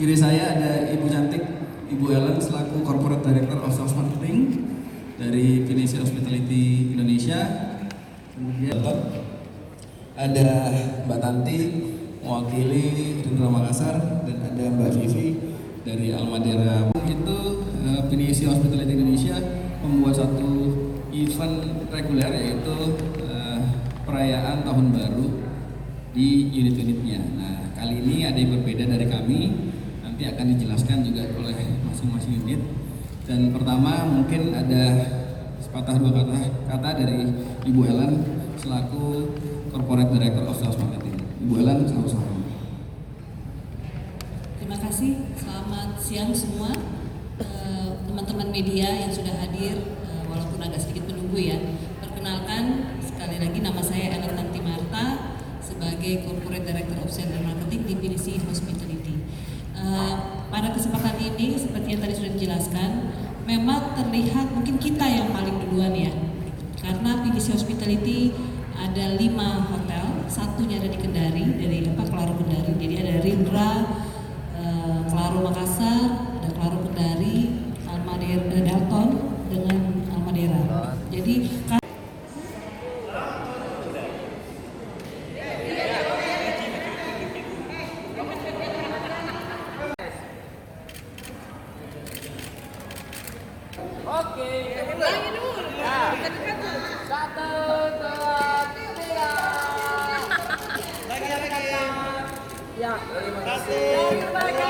kiri saya ada Ibu cantik, Ibu Ellen selaku Corporate Director of Sales Marketing dari Pinisi Hospitality Indonesia. Kemudian ada Mbak Tanti mewakili Rindra Makassar dan ada Mbak Vivi dari Almadera. Itu Pinisi Hospitality Indonesia membuat satu event reguler yaitu perayaan tahun baru di unit-unitnya. Nah, kali ini ada yang berbeda dari kami, nanti akan dijelaskan juga oleh masing-masing unit. Dan pertama mungkin ada sepatah dua kata dari Ibu Ellen selaku Corporate Director of Sales Marketing. Ibu Ellen, selamat. Terima kasih, selamat siang semua teman-teman media yang sudah hadir, walaupun agak sedikit menunggu ya. Perkenalkan sekali lagi, nama saya Ellen Tanti Marta sebagai Corporate Director of Sales and Marketing di Pinisi Hospitality. Pada kesempatan ini, seperti yang tadi sudah dijelaskan, memang terlihat mungkin kita yang paling duluan ya, karena Pinisi Hospitality ada 5 hotel, satunya ada di Kendari, dari Klaro Kendari. Jadi ada Rindra, Klaro Makassar, ada Klaro Kendari, Almadera, Dalton dengan Almadera. Jadi Oke, ulangi dulu. Ya. 1, 2, 3. Lagi. Ya, terima kasih.